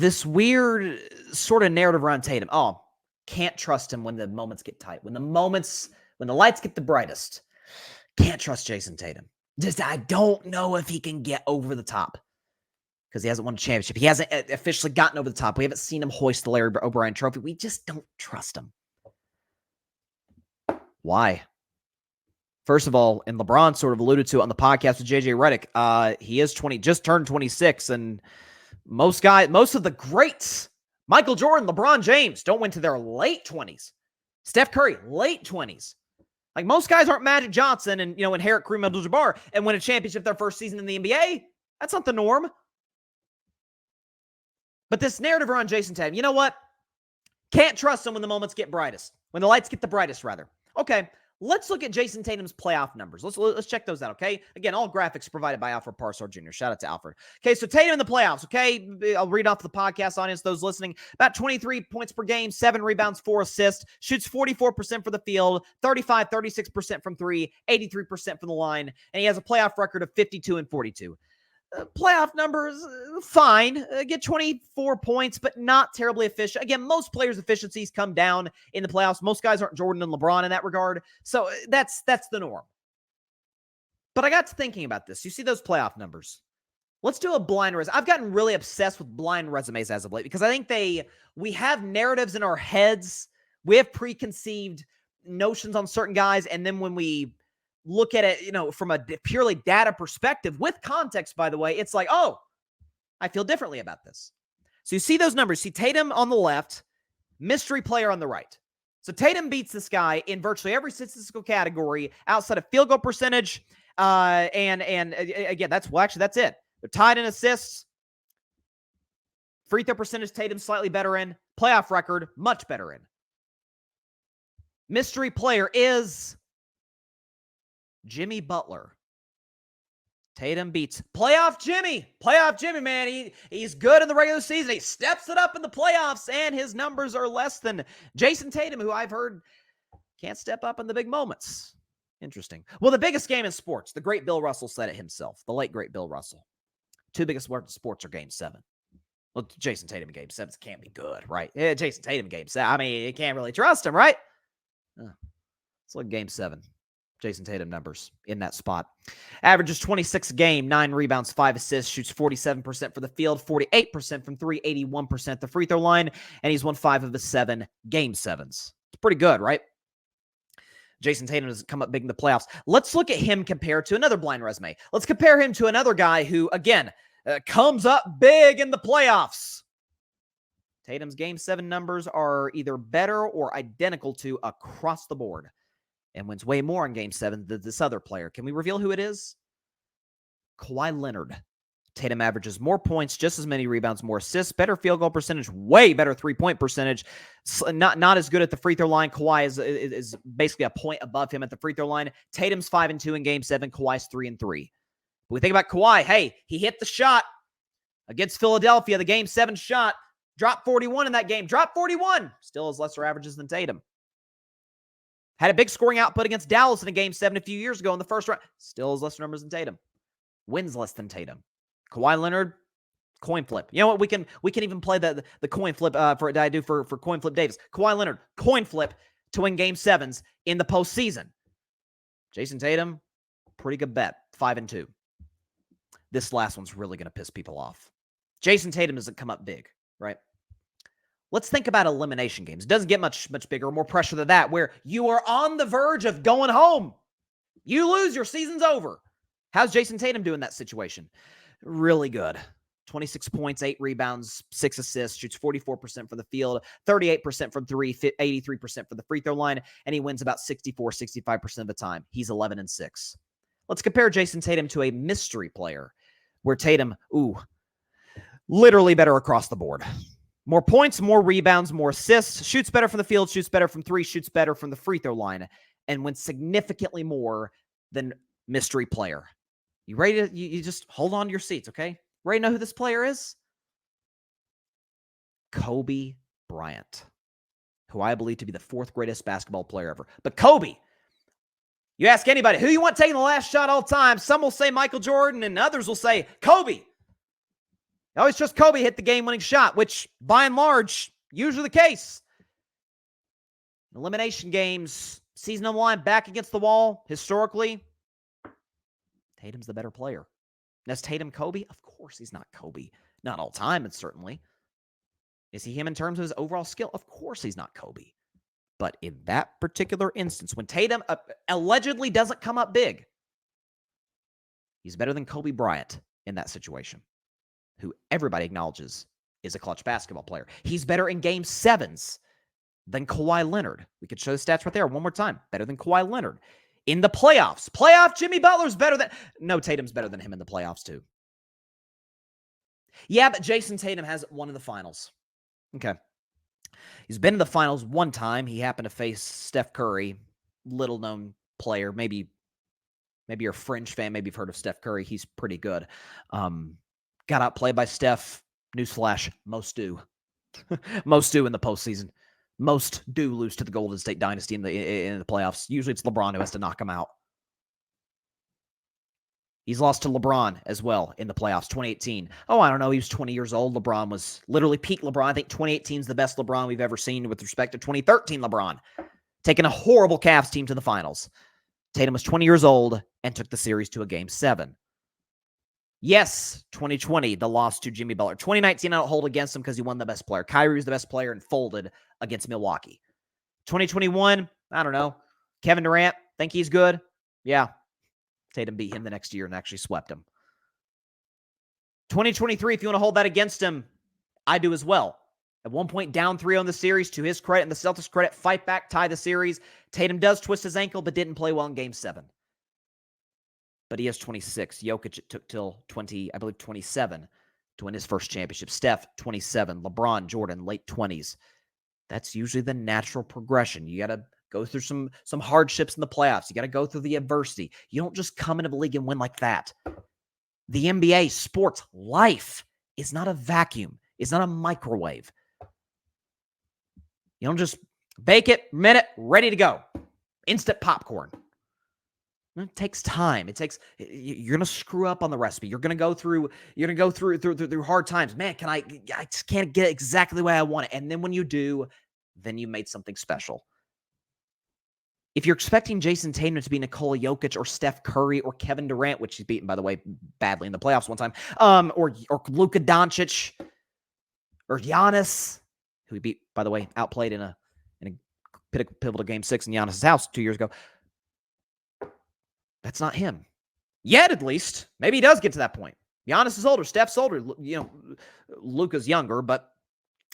this weird sort of narrative around Tatum. Oh, can't trust him when the moments get tight. When the lights get the brightest. Can't trust Jayson Tatum. I don't know if he can get over the top because he hasn't won a championship. He hasn't officially gotten over the top. We haven't seen him hoist the Larry O'Brien trophy. We just don't trust him. Why? First of all, and LeBron sort of alluded to it on the podcast with JJ Redick, he is just turned 26, and most of the greats, Michael Jordan, LeBron James, don't win to their late 20s. Steph Curry, late 20s. Like, most guys aren't Magic Johnson and, inherit Kareem Abdul-Jabbar and win a championship their first season in the NBA. That's not the norm. But this narrative around Jayson Tatum, you know what? Can't trust him when the moments get brightest. When the lights get the brightest, rather. Okay, let's look at Jayson Tatum's playoff numbers. Let's check those out, okay? Again, all graphics provided by Alfred Parsar Jr. Shout out to Alfred. Okay, so Tatum in the playoffs, okay? I'll read off the podcast audience, those listening. About 23 points per game, 7 rebounds, 4 assists, shoots 44% from the field, 36% from 3, 83% from the line, and he has a playoff record of 52-42. Playoff numbers, fine. Get 24 points, but not terribly efficient. Again, most players' efficiencies come down in the playoffs. Most guys aren't Jordan and LeBron in that regard. So that's the norm. But I got to thinking about this. You see those playoff numbers. Let's do a blind resume. I've gotten really obsessed with blind resumes as of late because I think we have narratives in our heads. We have preconceived notions on certain guys, and then when we look at it, from a purely data perspective, with context, by the way, it's like, oh, I feel differently about this. So you see those numbers. See Tatum on the left, mystery player on the right. So Tatum beats this guy in virtually every statistical category outside of field goal percentage. And again, that's it. They're tied in assists. Free throw percentage, Tatum slightly better in. Playoff record, much better in. Mystery player is Jimmy Butler. Tatum beats playoff Jimmy. Playoff Jimmy, man. He's good in the regular season. He steps it up in the playoffs, and his numbers are less than Jayson Tatum, who I've heard can't step up in the big moments. Interesting. Well, the biggest game in sports, the great Bill Russell said it himself, the late, great Bill Russell. 2 biggest sports are Game 7. Well, Jayson Tatum in Game 7 can't be good, right? Yeah, Jayson Tatum in Game 7. I mean, you can't really trust him, right? Let's look at Game 7. Jayson Tatum numbers in that spot. Averages 26 a game, 9 rebounds, 5 assists, shoots 47% for the field, 48% from 3, 81% at the free throw line, and he's won 5 of his 7 Game 7s. It's pretty good, right? Jayson Tatum has come up big in the playoffs. Let's look at him compared to another blind resume. Let's compare him to another guy who, again, comes up big in the playoffs. Tatum's Game 7 numbers are either better or identical to across the board, and wins way more in Game 7 than this other player. Can we reveal who it is? Kawhi Leonard. Tatum averages more points, just as many rebounds, more assists, better field goal percentage, way better three-point percentage. Not as good at the free throw line. Kawhi is basically a point above him at the free throw line. Tatum's 5-2 in Game 7. Kawhi's 3-3. When we think about Kawhi, hey, he hit the shot against Philadelphia, the Game 7 shot. Dropped 41 in that game. Dropped 41. Still has lesser averages than Tatum. Had a big scoring output against Dallas in a Game 7 a few years ago in the first round. Still has lesser numbers than Tatum. Wins less than Tatum. Kawhi Leonard, coin flip. You know what? We can even play the coin flip that I do for coin flip Davis. Kawhi Leonard, coin flip to win Game 7s in the postseason. Jayson Tatum, pretty good bet. 5-2. This last one's really going to piss people off. Jayson Tatum doesn't come up big, right? Let's think about elimination games. It doesn't get much bigger, more pressure than that, where you are on the verge of going home. You lose, your season's over. How's Jayson Tatum doing in that situation? Really good. 26 points, 8 rebounds, 6 assists, shoots 44% from the field, 38% from 3, 83% for the free throw line, and he wins about 65% of the time. He's 11-6. Let's compare Jayson Tatum to a mystery player, where Tatum, literally better across the board. More points, more rebounds, more assists, shoots better from the field, shoots better from 3, shoots better from the free throw line, and wins significantly more than mystery player. You ready to, you just hold on to your seats, okay? Ready to know who this player is? Kobe Bryant, who I believe to be the 4th greatest basketball player ever. But Kobe, you ask anybody, who you want taking the last shot all time? Some will say Michael Jordan, and others will say Kobe. Oh, it's just Kobe hit the game-winning shot, which, by and large, usually the case. Elimination games, season on the line, back against the wall, historically, Tatum's the better player. Is Tatum Kobe? Of course he's not Kobe. Not all time, and certainly. Is he him in terms of his overall skill? Of course he's not Kobe. But in that particular instance, when Tatum allegedly doesn't come up big, he's better than Kobe Bryant in that situation, who everybody acknowledges is a clutch basketball player. He's better in game sevens than Kawhi Leonard. We could show the stats right there one more time. Better than Kawhi Leonard. In the playoffs, Jimmy Butler's better than... No, Tatum's better than him in the playoffs, too. Yeah, but Jayson Tatum hasn't won in the finals. Okay. He's been in the finals one time. He happened to face Steph Curry, little-known player. Maybe you're a fringe fan. Maybe you've heard of Steph Curry. He's pretty good. Got outplayed by Steph. Newsflash, most do. Most do in the postseason. Most do lose to the Golden State Dynasty in the playoffs. Usually it's LeBron who has to knock them out. He's lost to LeBron as well in the playoffs, 2018. Oh, I don't know. He was 20 years old. LeBron was literally peak LeBron. I think 2018 is the best LeBron we've ever seen with respect to 2013 LeBron. Taking a horrible Cavs team to the finals. Tatum was 20 years old and took the series to a game 7. Yes, 2020, the loss to Jimmy Butler. 2019, I don't hold against him because he won the best player. Kyrie was the best player and folded against Milwaukee. 2021, I don't know. Kevin Durant, think he's good? Yeah. Tatum beat him the next year and actually swept him. 2023, if you want to hold that against him, I do as well. At one point, down 3 on the series, to his credit and the Celtics' credit, fight back, tie the series. Tatum does twist his ankle, but didn't play well in Game 7. But he has 26. Jokic, it took till 27 to win his first championship. Steph, 27. LeBron, Jordan, late 20s. That's usually the natural progression. You got to go through some hardships in the playoffs. You got to go through the adversity. You don't just come into the league and win like that. The NBA, sports, life is not a vacuum. It's not a microwave. You don't just bake it, minute, ready to go. Instant popcorn. It takes time. You're going to screw up on the recipe. You're going to go through hard times. Man, I just can't get it exactly the way I want it. And then when you do, then you made something special. If you're expecting Jayson Tatum to be Nikola Jokic or Steph Curry or Kevin Durant, which he's beaten, by the way, badly in the playoffs one time, or Luka Doncic or Giannis, who he beat, by the way, outplayed in a pivotal Game 6 in Giannis' house 2 years ago. That's not him. Yet, at least. Maybe he does get to that point. Giannis is older. Steph's older. Luka's younger, but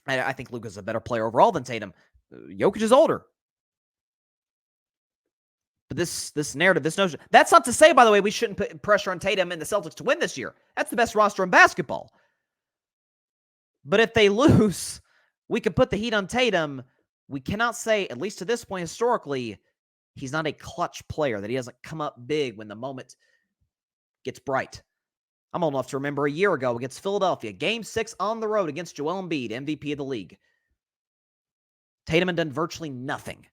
I think Luka's a better player overall than Tatum. Jokic is older. But this narrative, this notion, that's not to say, by the way, we shouldn't put pressure on Tatum and the Celtics to win this year. That's the best roster in basketball. But if they lose, we could put the heat on Tatum. We cannot say, at least to this point historically, he's not a clutch player, that he doesn't come up big when the moment gets bright. I'm old enough to remember a year ago against Philadelphia, Game 6 on the road against Joel Embiid, MVP of the league. Tatum had done virtually nothing.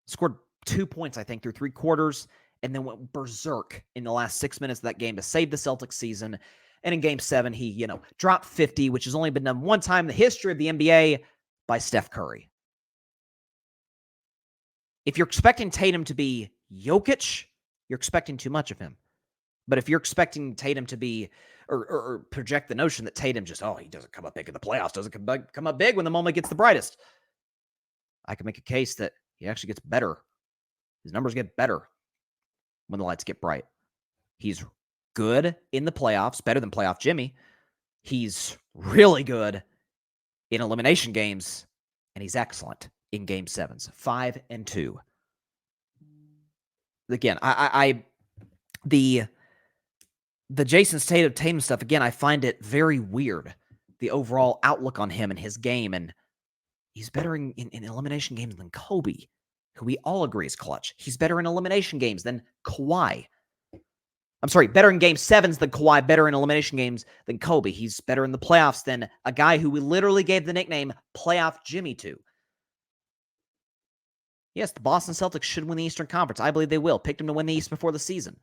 Scored 2 points, I think, through 3 quarters, and then went berserk in the last 6 minutes of that game to save the Celtics season. And in Game 7, he, dropped 50, which has only been done one time in the history of the NBA by Steph Curry. If you're expecting Tatum to be Jokic, you're expecting too much of him. But if you're expecting Tatum to be, or project the notion that Tatum just, he doesn't come up big in the playoffs, doesn't come up big when the moment gets the brightest, I can make a case that he actually gets better. His numbers get better when the lights get bright. He's good in the playoffs, better than playoff Jimmy. He's really good in elimination games, and he's excellent in Game 7s, 5 and 2. Again, the Jayson Tatum stuff, again, I find it very weird, the overall outlook on him and his game, and he's better in elimination games than Kobe, who we all agree is clutch. He's better in elimination games than Kawhi. I'm sorry, better in Game 7s than Kawhi, better in elimination games than Kobe. He's better in the playoffs than a guy who we literally gave the nickname Playoff Jimmy to. Yes, the Boston Celtics should win the Eastern Conference. I believe they will. Picked them to win the East before the season.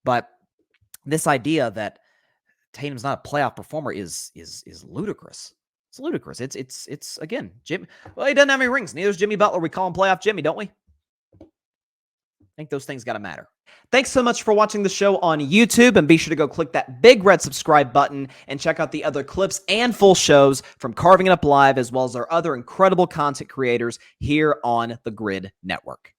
But this idea that Tatum's not a playoff performer is ludicrous. It's ludicrous. It's again, Jim. Well, he doesn't have any rings. Neither does Jimmy Butler. We call him playoff Jimmy, don't we? I think those things got to matter. Thanks so much for watching the show on YouTube, and be sure to go click that big red subscribe button and check out the other clips and full shows from Carving It Up Live, as well as our other incredible content creators here on the Grid Network.